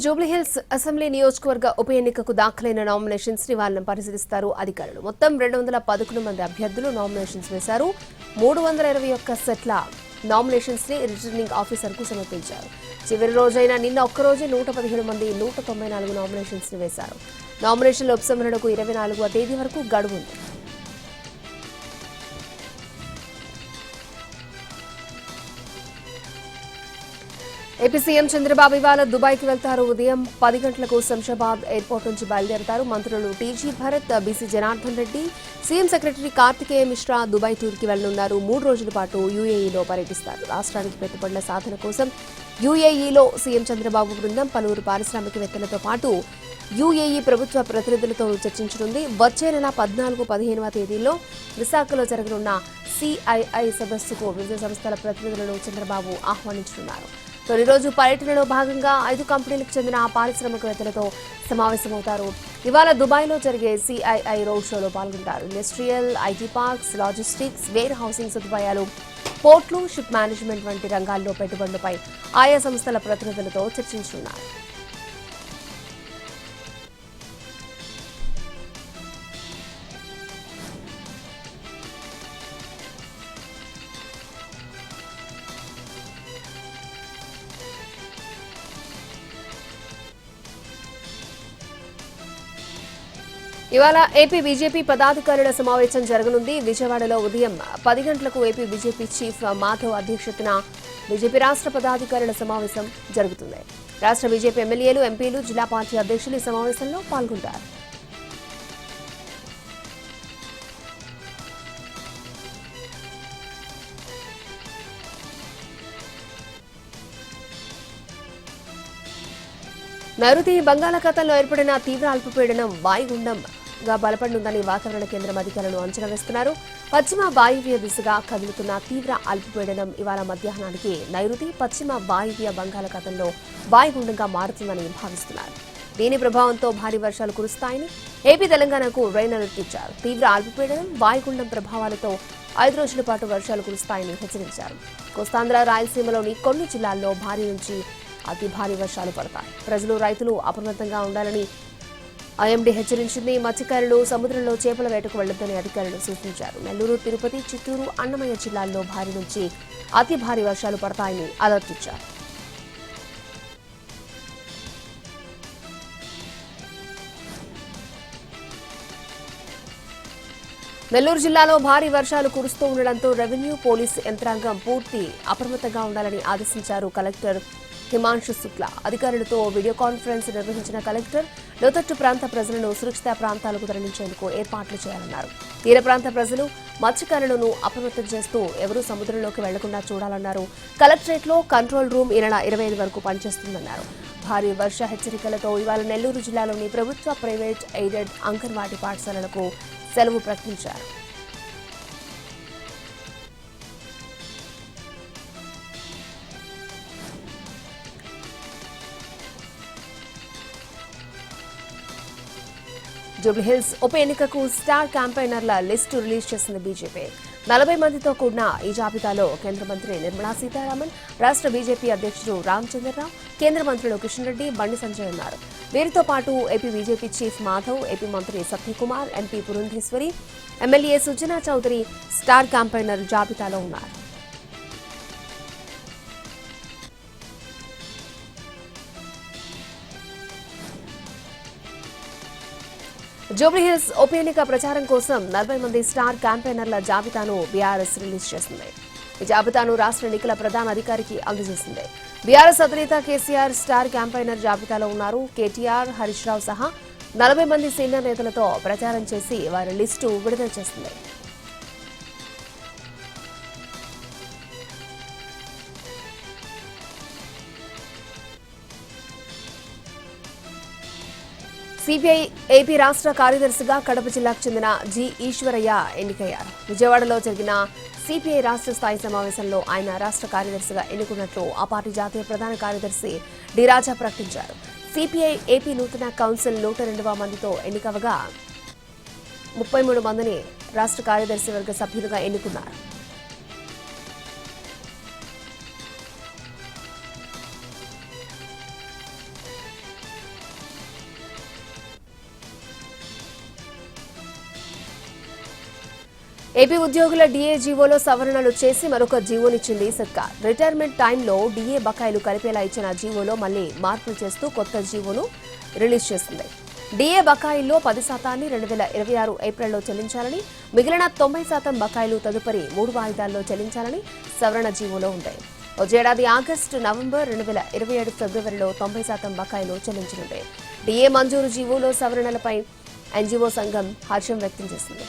Jubilee Hills assembly నియోజకవర్గ ఉప ఎన్నికకు దాఖలైన నామినేషన్స్ ని వాళ్ళని పరిశీలిస్తారు అధికారులు. మొత్తం 211 మంది అభ్యర్థులు నామినేషన్స్ వేశారు. 321 సెట్ల నామినేషన్స్ ని రిటర్నింగ్ ఆఫీసర్ కు సమర్పించారు. చివరి రోజైన నిన్న ఒక్కరోజే 117 మంది 194 నామినేషన్స్ ని వేశారు. నామినేషన్ల ఉపసంహరణకు 24వ తేదీ వరకు గడువు ఉంది. ఏపీ సీఎం చంద్రబాబు ఇవాళ దుబాయ్కి వెళ్తారు. ఉదయం 10 గంటలకు శంషాబాద్ ఎయిర్పోర్ట్ నుంచి బయలుదేరతారు. మంత్రులు TG Bharat, BC Janardhan Reddy, CM secretary Karthikeya Mishra Dubai టూర్కి వెళ్లనున్నారు. 3 రోజుల పాటు యూఏఈలో పర్యటిస్తారు. రాష్ట్రానికి పెట్టుబడుల సాధన కోసం యూఏఈలో సీఎం చంద్రబాబు బృందం పలువురు పారిశ్రామికవేత్తలతో పాటు యూఏఈ ప్రభుత్వ ప్రతినిధులతో చర్చించనుంది. వచ్చే నెల 14, 15వ తేదీల్లో విశాఖలో జరగనున్న సిఐఐ సదస్సుకు వివిధ సంస్థల ప్రతినిధులను చంద్రబాబు ఆహ్వానించనున్నారు. తొలి రోజు పర్యటనలో భాగంగా 5 కంపెనీలకు చెందిన పారిశ్రామికవేత్తలతో సమావేశమవుతారు. ఇవాళ దుబాయ్లో జరిగే సిఐఐ రోడ్ షోలో పాల్గొంటారు. Industrial, IT parks, logistics, warehousing సదుపాయాలు, పోర్ట్లు, షిప్ మేనేజ్మెంట్ వంటి రంగాల్లో పెట్టుబడులపై ఆయా సంస్థల ప్రతినిధులతో చర్చించనున్నారు. ఇవాళ ఏపీ బీజేపీ పదాధికారుల సమావేశం జరగనుంది. విజయవాడలో ఉదయం 10 గంటలకు ఏపీ బీజేపీ చీఫ్ మాధవ్ అధ్యక్షతన బీజేపీ రాష్ట్ర పదాధికారుల సమావేశం జరుగుతుంది. రాష్ట్ర బీజేపీ ఎమ్మెల్యేలు, ఎంపీలు, జిల్లా పార్టీ అధ్యక్షులు ఈ సమావేశంలో పాల్గొంటారు. నైరుతి బంగాళాఖాతంలో ఏర్పడిన తీవ్ర అల్పపీడనం వాయుగుండంగా బలపడనుందని వాతావరణ కేంద్రం అధికారులు అంచనా వేస్తున్నారు. పశ్చిమ వాయువ్య దిశగా కదులుతున్న తీవ్ర అల్పపీడనం ఇవాళ మధ్యాహ్నానికి నైరుతి పశ్చిమ వాయువ్య బంగాళాఖాతంలో వాయుగుండంగా మారుతుందని భావిస్తున్నారు. దీని ప్రభావంతో భారీ వర్షాలు కురుస్తాయని ఏపీ, తెలంగాణకు రెయిన్ అలర్ట్ ఇచ్చారు. తీవ్ర అల్పపీడనం, వాయుగుండం ప్రభావాలతో 5 రోజుల పాటు వర్షాలు కురుస్తాయని హెచ్చరించారు. కోస్తాంధ్ర, రాయలసీమలోని కొన్ని జిల్లాల్లో భారీ నుంచి అతి భారీ వర్షాలు పడతాయి. ప్రజలు, రైతులు అప్రమత్తంగా ఉండాలని ఐఎండీ హెచ్చరించింది. మత్స్యకారులు సముద్రంలో చేపల వేటకు వెళ్లొద్దని అధికారులు సూచించారు. నెల్లూరు, తిరుపతి, చిత్తూరు, అన్నమయ్య జిల్లాల్లో భారీ నుంచి అతి భారీ వర్షాలు పడతాయని అలర్ట్ ఇచ్చారు. నెల్లూరు జిల్లాలో భారీ వర్షాలు కురుస్తూ ఉండడంతో రెవెన్యూ, పోలీసు యంత్రాంగం పూర్తి అప్రమత్తంగా ఉండాలని ఆదేశించారు కలెక్టర్ హిమాంశు శుక్లా. అధికారులతో వీడియో కాన్ఫరెన్స్ నిర్వహించిన కలెక్టర్ లోతట్టు ప్రాంత ప్రజలను సురక్షిత ప్రాంతాలకు తరలించేందుకు ఏర్పాట్లు చేయాలన్నారు. తీర ప్రాంత ప్రజలు, మత్స్యకారులను అప్రమత్తం చేస్తూ ఎవరూ సముద్రంలోకి వెళ్లకుండా చూడాలన్నారు. కలెక్టరేట్లో కంట్రోల్ రూమ్ ఈ నెల 25 వరకు పనిచేస్తుందన్నారు. భారీ వర్ష హెచ్చరికలతో ఇవాళ నెల్లూరు జిల్లాలోని ప్రభుత్వ, ప్రైవేట్, ఎయిడెడ్ అంగన్వాడీ పాఠశాలలకు సెలవు ప్రకటించారు. జూబ్లీహిల్స్ ఉప ఎన్నికకు స్టార్ క్యాంపెయినర్ల లిస్టు రిలీజ్ చేసింది బీజేపీ. 40 మందితో కూడిన ఈ జాబితాలో కేంద్ర మంత్రి నిర్మలా సీతారామన్, రాష్ట్ర బీజేపీ అధ్యక్షుడు రామచంద్రరావు, కేంద్ర మంత్రులు కిషన్ రెడ్డి, బండి సంజయ్ ఉన్నారు. వీరితో పాటు AP BJP chief Madhav, AP మంత్రి Satyakumar, MP Purandeswari, MLA Sujana Chowdary star campaigner జాబితాలో ఉన్నారు. జూబ్లీహిల్స్ ఉప ఎన్నిక ప్రచారం కోసం 40 మంది స్టార్ క్యాంపెయినర్ల జాబితాను బీఆర్ఎస్ రిలీజ్ చేసింది. ఈ జాబితాను రాష్ట్ర ఎన్నికల ప్రధాన అధికారికి అందజేసింది. బీఆర్ఎస్ అధినేత కేసీఆర్ స్టార్ క్యాంపెయినర్ జాబితాలో ఉన్నారు. కేటీఆర్, హరీష్ రావు సహా 40 మంది సీనియర్ నేతలతో ప్రచారం చేసి వారి లిస్టు విడుదల చేసింది. సిపిఐ ఏపీ రాష్ట్ర కార్యదర్శిగా కడప జిల్లాకు చెందిన జి ఈశ్వరయ్య ఎన్నికయ్యారు. విజయవాడలో జరిగిన సిపిఐ రాష్ట్ర స్థాయి సమావేశంలో ఆయన రాష్ట్ర కార్యదర్శిగా ఎన్నుకున్నట్లు ఆ పార్టీ జాతీయ ప్రధాన కార్యదర్శి డి రాజా ప్రకటించారు. సిపిఐ ఏపీ నూతన కౌన్సిల్ 102 మందితో ఎన్నికవగా 33 మందిని రాష్ట్ర కార్యదర్శి వర్గ సభ్యులుగా ఎన్నుకున్నారు. ఏపీ ఉద్యోగుల డీఏ జీవోలో సవరణలు చేసి మరొక జీవోనిచ్చింది సర్కార్. రిటైర్మెంట్ టైంలో డీఏ బకాయిలు కలిపేలా ఇచ్చిన జీవోలో మళ్లీ మార్పులు చేస్తూ కొత్త జీవోను రిలీజ్ చేసింది. డీఏ బకాయిల్లో 10% 2026 ఏప్రిల్లో చెల్లించాలని, మిగిలిన 90% బకాయిలు తదుపరి 3 వాయిదాల్లో చెల్లించాలని సవరణ జీవోలో ఉంటాయి. వచ్చేడాది ఆగస్టు, నవంబర్, 2027 ఫిబ్రవరిలో 90% బకాయిలు చెల్లించనుంటాయి. డీఏ మంజూరు జీవోలో సవరణలపై ఎన్జీఓ సంఘం హర్షం వ్యక్తం చేసింది.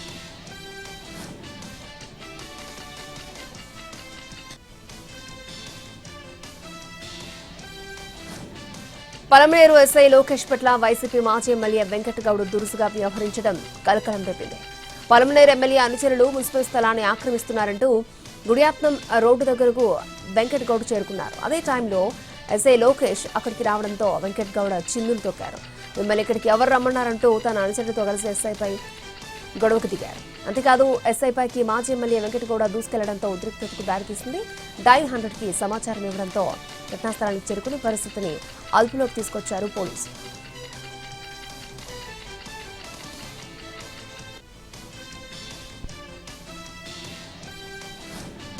పలమనేరు ఎస్ఐ లోకేష్ పట్ల వైసీపీ మాజీ ఎమ్మెల్యే వెంకటగౌడ్ దురుసుగా వ్యవహరించడం కలకలం రేపింది. పలమనేరు ఎమ్మెల్యే అనుచరులు మున్సిపల్ స్థలాన్ని ఆక్రమిస్తున్నారంటూ గుడియాత్నం రోడ్డు దగ్గరకు వెంకటగౌడ్ చేరుకున్నారు. అదే టైంలో ఎస్ఐ లోకేష్ అక్కడికి రావడంతో వెంకటగౌడ చిన్నులు తొక్కారు. మిమ్మల్ని ఇక్కడికి ఎవరు రమ్మన్నారంటూ తన అనుచరులతో కలిసి ఎస్ఐపై గొడవకు దిగారు. అంతేకాదు ఎస్ఐపైకి మాజీ ఎమ్మెల్యే వెంకటగౌడ దూసుకెళ్లడంతో ఉద్రిక్తతకు దారితీసింది. డైల్ 100కి సమాచారం ఇవ్వడంతో ఘటనాస్థలానికి చేరుకుని పరిస్థితిని అదుపులోకి తీసుకొచ్చారు పోలీసులు.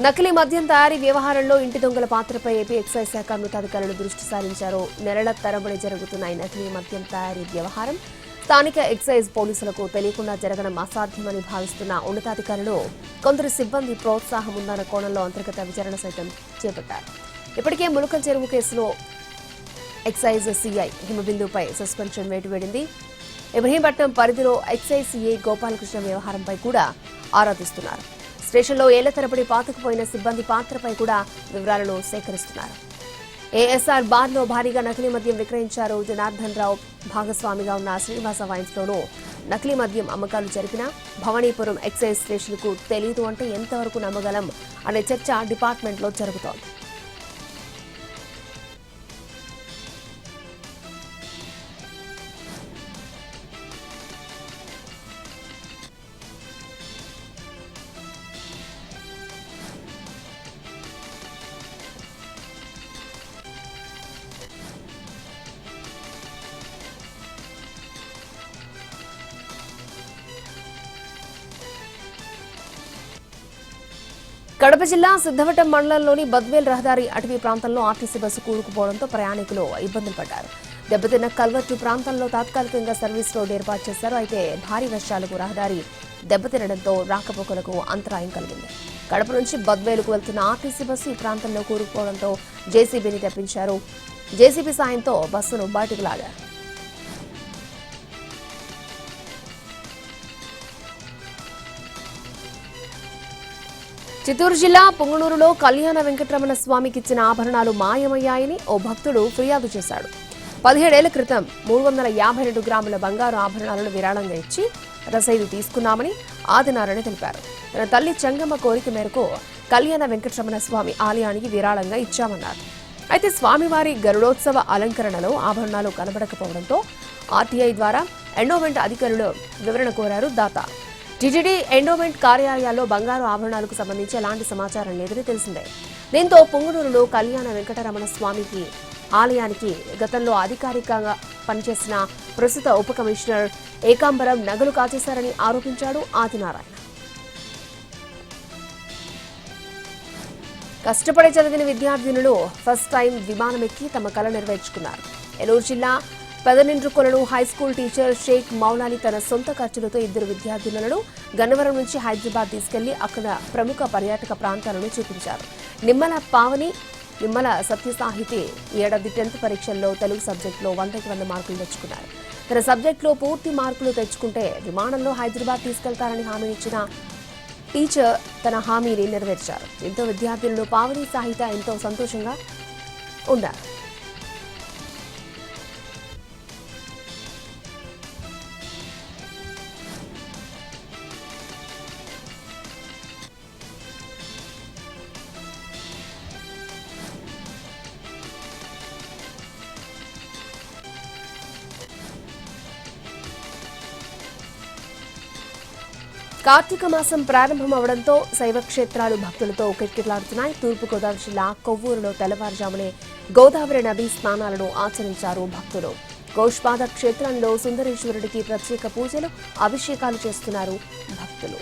నకిలీ మద్యం తయారీ వ్యవహారంలో ఇంటి దొంగల పాత్రపై ఏపీ ఎక్సైజ్ శాఖ ఉన్నతాధికారులు దృష్టి సారించారు. నెలల తరబడి జరుగుతున్న ఈ నకిలీ మద్యం తయారీ వ్యవహారం స్థానిక ఎక్సైజ్ పోలీసులకు తెలియకుండా జరగడం అసాధ్యమని భావిస్తున్న ఉన్నతాధికారులు కొందరు సిబ్బంది ప్రోత్సాహం ఉందన్న కోణంలో అంతర్గత విచారణ సైతం చేపట్టారు. ఇప్పటికే ములకల్ చెరువు కేసులో ఎక్సైజ్ సీఐ హిమబిందుపై సస్పెన్షన్ వేటు వేడింది. ఇబ్రహీంపట్నం పరిధిలో ఎక్సైజ్ సీఐ గోపాలకృష్ణ వ్యవహారంపై కూడా ఆరా తీస్తున్నారు. స్టేషన్లో ఏళ్ల తరబడి పాతుకుపోయిన సిబ్బంది పాత్రపై కూడా వివరాలను సేకరిస్తున్నారు. ఏఎస్ఆర్ బార్లో భారీగా నకిలీ మద్యం విక్రయించారు. జనార్దన్ రావు భాగస్వామిగా ఉన్న శ్రీనివాస వైన్స్లోనూ నకిలీ మద్యం అమ్మకాలు జరిపిన భవానీపురం ఎక్సైజ్ స్టేషన్కు తెలీదు అంటే ఎంతవరకు నమ్మగలం అనే చర్చ డిపార్ట్మెంట్లో జరుగుతోంది. కడప జిల్లా సిద్ధవటం మండలంలోని బద్వేల్ రహదారి అటవీ ప్రాంతంలో ఆర్టీసీ బస్సు కూరుకుపోవడంతో ప్రయాణికులు ఇబ్బందులు పడ్డారు. దెబ్బతిన్న కల్వర్టు ప్రాంతంలో తాత్కాలికంగా సర్వీస్ రోడ్డు ఏర్పాటు చేశారు. అయితే భారీ వర్షాలకు రహదారి దెబ్బతినడంతో రాకపోకలకు అంతరాయం కలిగింది. కడప నుంచి బద్వేలుకు వెళ్తున్న ఆర్టీసీ బస్సు ఈ ప్రాంతంలో కూరుకుపోవడంతో జేసీబీని తెప్పించారు. జేసీబీ సాయంతో బస్సును బయటకు లాగారు. చిత్తూరు జిల్లా పుంగనూరులో కళ్యాణ వెంకటరమణ స్వామికి ఇచ్చిన ఆభరణాలు మాయమయ్యాయని ఓ భక్తుడు ఫిర్యాదు చేశాడు. 17 ఏళ్ల క్రితం 352 గ్రాముల బంగారు ఆభరణాలను విరాళంగా ఇచ్చి రసీదు తీసుకున్నామని ఆదినారాయణ తెలిపారు. తన తల్లి చెంగమ్మ కోరిక మేరకు కళ్యాణ వెంకటరమణ స్వామి ఆలయానికి విరాళంగా ఇచ్చామన్నారు. అయితే స్వామివారి గరుడోత్సవ అలంకరణలో ఆభరణాలు కనబడకపోవడంతో ఆర్టీఐ ద్వారా ఎండోమెంట్ అధికారులు వివరణ కోరారు దాత. టీటీడీ ఎండోమెంట్ కార్యాలయాల్లో బంగారు ఆభరణాలకు సంబంధించి ఎలాంటి సమాచారం లేదని తెలిసిందే. దీంతో పుంగనూరులో కళ్యాణ వెంకటరమణ స్వామికి ఆలయానికి గతంలో అధికారికంగా పనిచేసిన ప్రస్తుత ఉప కమిషనర్ ఏకాంబరం నగలు కాచేశారని ఆరోపించాడు ఆదినారాయణ. కష్టపడి చదివిన విద్యార్థినులు ఫస్ట్ టైం విమానం ఎక్కి తమ కల నెరవేర్చుకున్నారు. ఏలూరు జిల్లా పెదనిండ్రుకొలను హైస్కూల్ టీచర్ షేక్ మౌలాలి తన సొంత ఖర్చులతో 2 విద్యార్థినులను గన్నవరం నుంచి హైదరాబాద్ తీసుకెళ్లి అక్కడ ప్రముఖ పర్యాటక ప్రాంతాలను చూపించారు. నిమ్మల పావని, నిమ్మల సత్యసాహితి ఏడాది 10th పరీక్షల్లో తెలుగు సబ్జెక్టులో 100కి 100 మార్కులు తెచ్చుకున్నారు. తన సబ్జెక్టులో పూర్తి మార్కులు తెచ్చుకుంటే విమానంలో హైదరాబాద్ తీసుకెళ్తారని హామీ ఇచ్చిన టీచర్ తన హామీని నెరవేర్చారు. దీంతో విద్యార్థులను పావని సాహిత ఎంతో సంతోషంగా ఉన్నారు. కార్తీక మాసం ప్రారంభం అవడంతో శైవ క్షేత్రాలు భక్తులతో కిటకిటలాడుతున్నాయి. తూర్పుగోదావరి జిల్లా కొవ్వూరులో తెల్లవారుజామునే గోదావరి నదీ స్నానాలను ఆచరించారు భక్తులు. గోష్పాద క్షేత్రంలో సుందరేశ్వరుడికి ప్రత్యేక పూజలు, అభిషేకాలు చేస్తున్నారు భక్తులు.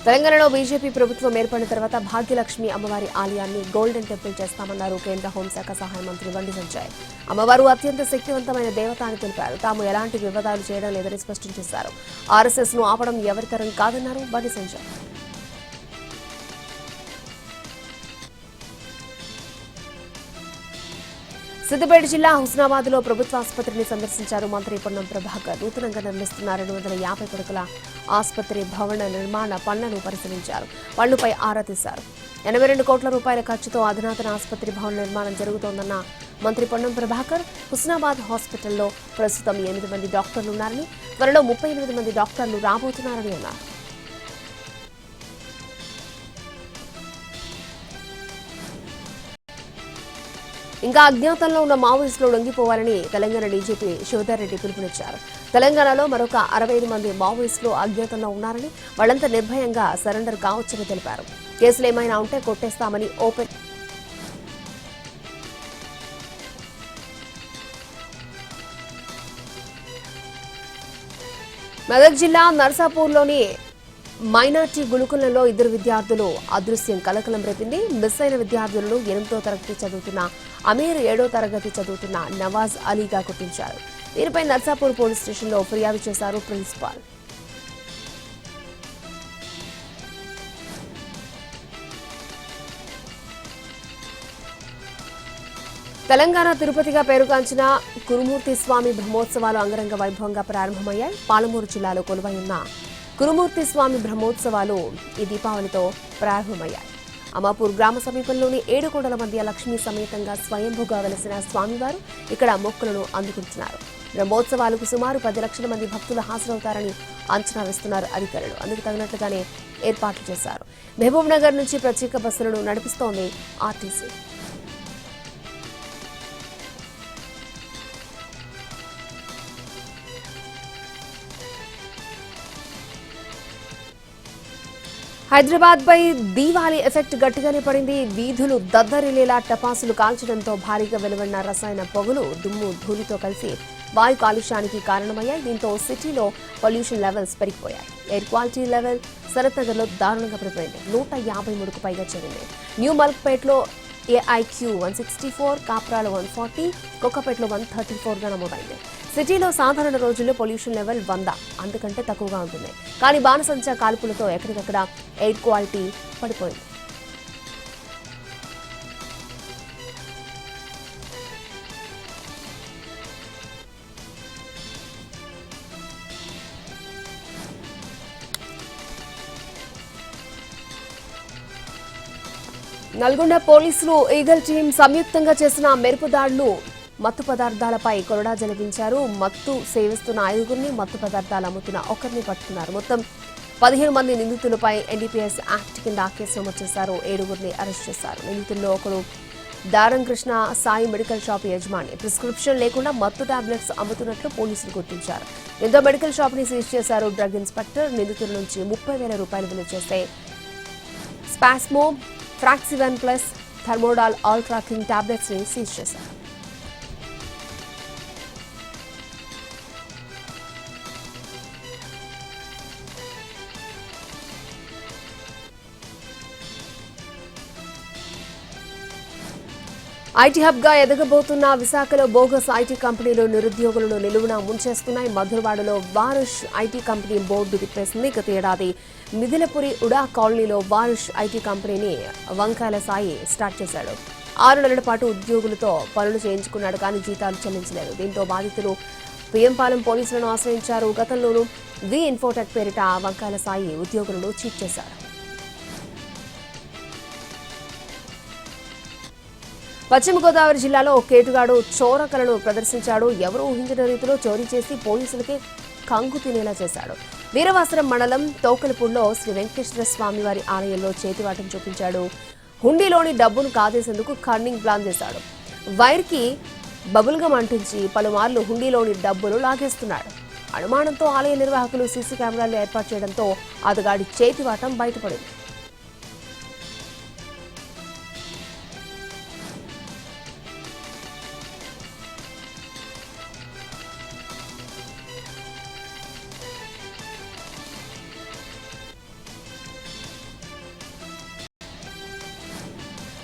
తెలంగాణలో బీజేపీ ప్రభుత్వం ఏర్పడిన తర్వాత భాగ్యలక్ష్మి అమ్మవారి ఆలయాన్ని గోల్డెన్ టెంపుల్ చేస్తామన్నారు కేంద్ర హోంశాఖ సహాయ మంత్రి బండి సంజయ్. అమ్మవారు అత్యంత శక్తివంతమైన దేవత అని తెలిపారు. తాము ఎలాంటి వివాదాలు చేయడం లేదని స్పష్టం చేశారు. ఆర్ఎస్ఎస్ ను ఆపడం ఎవరితరం కాదన్నారు బండి సంజయ్. సిద్దిపేట జిల్లా హుస్నాబాద్ లో ప్రభుత్వ ఆసుపత్రిని సందర్శించారు మంత్రి పొన్నం ప్రభాకర్. నూతనంగా నిర్మిస్తున్న 250 పడకల ఆసుపత్రి భవన నిర్మాణ పనులను పరిశీలించారు. పనులపై ఆరా తీశారు. 82 కోట్ల రూపాయల ఖర్చుతో అధునాతన ఆసుపత్రి భవన నిర్మాణం జరుగుతోందన్న మంత్రి పొన్నం ప్రభాకర్ హుస్నాబాద్ హాస్పిటల్లో ప్రస్తుతం 8 మంది డాక్టర్లు ఉన్నారని, త్వరలో 38 మంది డాక్టర్లు రాబోతున్నారని అన్నారు. ఇంకా అజ్ఞాతంలో ఉన్న మావోయిస్టులు లొంగిపోవాలని తెలంగాణ డీజీపీ శివధర్ రెడ్డి పిలుపునిచ్చారు. తెలంగాణలో మరొక 65 మంది మావోయిస్టులు అజ్ఞాతంలో ఉన్నారని, వాళ్లంతా నిర్భయంగా సరెండర్ కావచ్చని తెలిపారు. కేసులు ఏమైనా ఉంటే కొట్టేస్తామని ఓపెన్ మెదక్ జిల్లా నర్సాపూర్లోని మైనార్టీ గురుకులంలో 2 విద్యార్థులు అదృశ్యం కలకలం రేపింది. మిస్ అయిన విద్యార్థులను 8వ తరగతి చదువుతున్న అమీర్, 7వ తరగతి చదువుతున్న నవాజ్ అలీగా గుర్తించారు. దీనిపై నర్సాపూర్ పోలీస్ స్టేషన్లో ఫిర్యాదు చేశారు ప్రిన్సిపాల్. తెలంగాణ తిరుపతిగా పేరుగాంచిన కురుమూర్తి స్వామి బ్రహ్మోత్సవాలు అంగరంగ వైభవంగా ప్రారంభమయ్యాయి. పాలమూరు జిల్లాలో కొలువై ఉన్న కురుమూర్తి స్వామి బ్రహ్మోత్సవాలు ఈ దీపావళితో ప్రారంభమయ్యాయి. అమాపూర్ గ్రామ సమీపంలోని 7 కోడల మధ్య లక్ష్మీ సమేతంగా స్వయంభూగా వెలసిన స్వామివారు ఇక్కడ మొక్కులను అందుకుంటున్నారు. బ్రహ్మోత్సవాలకు సుమారు 10 లక్షల మంది భక్తులు హాజరవుతారని అంచనా వేస్తున్నారు అధికారులు. అందుకు తగినట్లుగానే ఏర్పాట్లు చేశారు. మహబూబ్ నగర్ నుంచి ప్రత్యేక బస్సులను నడిపిస్తోంది ఆర్టీసీ. హైదరాబాద్ పై దీవాళీ ఎఫెక్ట్ గట్టిగానే పడింది. వీధులు దద్దరిల్లేలా టపాసులు కాల్చడంతో భారీగా వెలువడిన రసాయన పొగలు దుమ్ము ధూళితో కలిసి వాయు కాలుష్యానికి కారణమయ్యాయి. దీంతో సిటీలో పొల్యూషన్ లెవెల్స్ పెరిగిపోయాయి. ఎయిర్ క్వాలిటీ లెవెల్ సనత్ నగర్లో దారుణంగా పడిపోయింది. 153కు పైగా చేరింది. న్యూ మల్క్పేట్లో AIQ 164, కాప్రాలో 140, కొక్కపేటలో 134గా నమోదైంది. సిటీలో సాధారణ రోజుల్లో పొల్యూషన్ లెవెల్ 100, అంతకంటే తక్కువగా ఉంటుంది. కానీ బాణసంచా కాల్పులతో ఎక్కడికక్కడ ఎయిర్ క్వాలిటీ పడిపోయింది. నల్గొండ పోలీసులు ఈగల్ టీం సంయుక్తంగా చేసిన మెరుపు దాడులు మత్తు పదార్థాలపై కొరడా జలిపించారు. మత్తు సేవిస్తున్న 5గురిని, మత్తు పదార్థాలు అమ్ముతున్న 1ని పట్టుకున్నారు. మొత్తం 15 మంది నిందితులపై NDPS యాక్ట్ కింద కేసు నమోదు చేశారు. 7గురిని అరెస్ట్ చేశారు. నిందితుల్లో ఒకరు దారం కృష్ణ సాయి మెడికల్ షాప్ యజమాని. ప్రిస్క్రిప్షన్ లేకుండా మత్తు టాబ్లెట్స్ అమ్ముతున్నట్లు పోలీసులు గుర్తించారు. దీంతో మెడికల్ షాప్ ని సీజ్ చేశారు డ్రగ్ ఇన్స్పెక్టర్. నిందితుల నుంచి 30,000 రూపాయలు విలువ చేసే స్పాస్మో, ఫ్రాక్సివన్ ప్లస్ థర్మోడాల్ అల్ట్రా కింగ్ టాబ్లెట్స్ ని సీజ్ చేశారు. ఐటీ హబ్ గా ఎదగబోతున్న విశాఖలో బోగస్ ఐటీ కంపెనీలు నిరుద్యోగులను నిలువున ముంచేస్తున్నాయి. మధురవాడలో వారుష్ ఐటీ కంపెనీ బోర్డు తిప్పేసింది. గత ఏడాది మిథిలపురి ఉడా కాలనీలో వారుష్ ఐటీ కంపెనీని వంకాయల సాయి స్టార్ట్ చేశాడు. 6 నెలల పాటు ఉద్యోగులతో పనులు చేయించుకున్నాడు, కానీ జీతాలు చెల్లించలేదు. దీంతో బాధితులు పిఎంపాలెం పోలీసులను ఆశ్రయించారు. గతంలోనూ వి ఇన్ఫోటెక్ పేరిట వంకాయల సాయి ఉద్యోగులను చీట్ చేశాడు. పశ్చిమ గోదావరి జిల్లాలో ఓ కేటుగాడు చోరకలను ప్రదర్శించాడు. ఎవరూ ఊహించిన రీతిలో చోరీ చేసి పోలీసులకే కంగు తినేలా చేశాడు. వీరవాసరం మండలం తోకలపూడిలో శ్రీ వెంకటేశ్వర స్వామివారి ఆలయంలో చేతివాటం చూపించాడు. హుండీలోని డబ్బును కాజేసేందుకు కన్నింగ్ ప్లాన్ చేశాడు. వైర్కి బబుల్గం అంటించి పలుమార్లు హుండీలోని డబ్బులు లాగేస్తున్నాడు. అనుమానంతో ఆలయ నిర్వాహకులు సీసీ కెమెరాలు ఏర్పాటు చేయడంతో అతగాడి చేతివాటం బయటపడింది.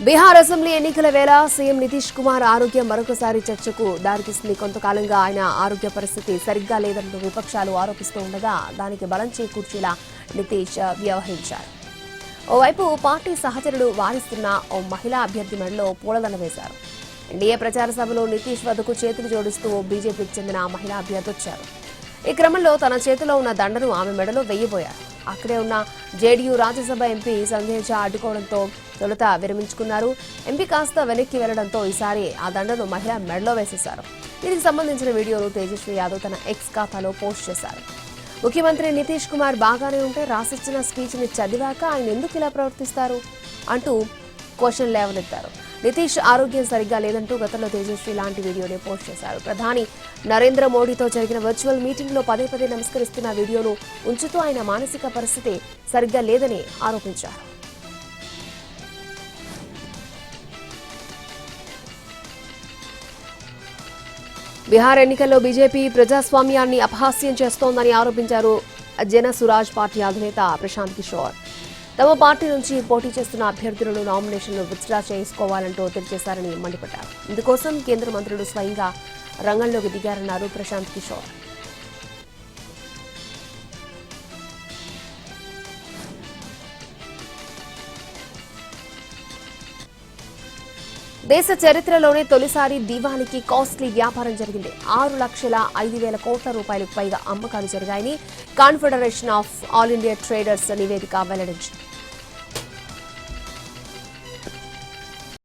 బీహార్ అసెంబ్లీ ఎన్నికల వేళ సీఎం నితీష్ కుమార్ ఆరోగ్యం మరొకసారి చర్చకు దారితీసింది. కొంతకాలంగా ఆయన ఆరోగ్య పరిస్థితి సరిగ్గా లేదంటూ విపక్షాలు ఆరోపిస్తూ ఉండగా దానికి బలం చేకూర్చేలా నితీష్ వ్యవహరించారు. ఓవైపు పార్టీ సహచరుడు వారిస్తున్న ఓ మహిళా అభ్యర్థి మెడలో పూలదండ వేశారు. ఎన్డీఏ ప్రచార సభలో నితీష్ వద్దకు చేతులు జోడిస్తూ బీజేపీకి చెందిన మహిళా అభ్యర్థి వచ్చారు. ఈ క్రమంలో తన చేతిలో ఉన్న దండను ఆమె మెడలో వెయ్యబోయారు. అక్కడే ఉన్న జేడీయూ రాజ్యసభ ఎంపీ సంజయ్ ఝా అడ్డుకోవడంతో తొలుత విరమించుకున్నారు. ఎంపీ కాస్త వెనక్కి వెళ్లడంతో ఈసారి ఆ దండను మహిళ మెడలో వేసేశారు. దీనికి సంబంధించిన వీడియోను తేజస్వి యాదవ్ తన ఎక్స్ ఖాతాలో పోస్ట్ చేశారు. ముఖ్యమంత్రి నితీష్ కుమార్ బాగానే ఉంటే రాసిచ్చిన స్పీచ్ ని చదివాక ఆయన ఎందుకు ఇలా ప్రవర్తిస్తారు అంటూ క్వశ్చన్ లేవనెత్తారు. నితీష్ ఆరోగ్యం సరిగ్గా లేదంటూ గతంలో తేజస్వి లాంటి వీడియోని పోస్ట్ చేశారు. ప్రధాని నరేంద్ర మోడీతో జరిగిన వర్చువల్ మీటింగ్ లో పదే పదే నమస్కరిస్తున్న వీడియోను ఉంచుతూ ఆయన మానసిక పరిస్థితి సరిగ్గా లేదని ఆరోపించారు. బీహార్ ఎన్నికల్లో బీజేపీ ప్రజాస్వామ్యాన్ని అపహాస్యం చేస్తోందని ఆరోపించారు జన సురాజ్ పార్టీ అధినేత ప్రశాంత్ కిషోర్. తమ పార్టీ నుంచి పోటీ చేస్తున్న అభ్యర్థులను నామినేషన్లు విత్డ్రా చేసుకోవాలంటూ ఒత్తిడి చేశారని మండిపడ్డారు. ఇందుకోసం కేంద్ర మంత్రులు స్వయంగా రంగంలోకి దిగారన్నారు ప్రశాంత్ కిషోర్. దేశ చరిత్రలోనే తొలిసారి దీవాళికి కాస్ట్లీ వ్యాపారం జరిగింది. 6,05,000 కోట్ల రూపాయలకు పైగా అమ్మకాలు జరిగాయని confederation of all India traders నివేదిక వెల్లడించింది.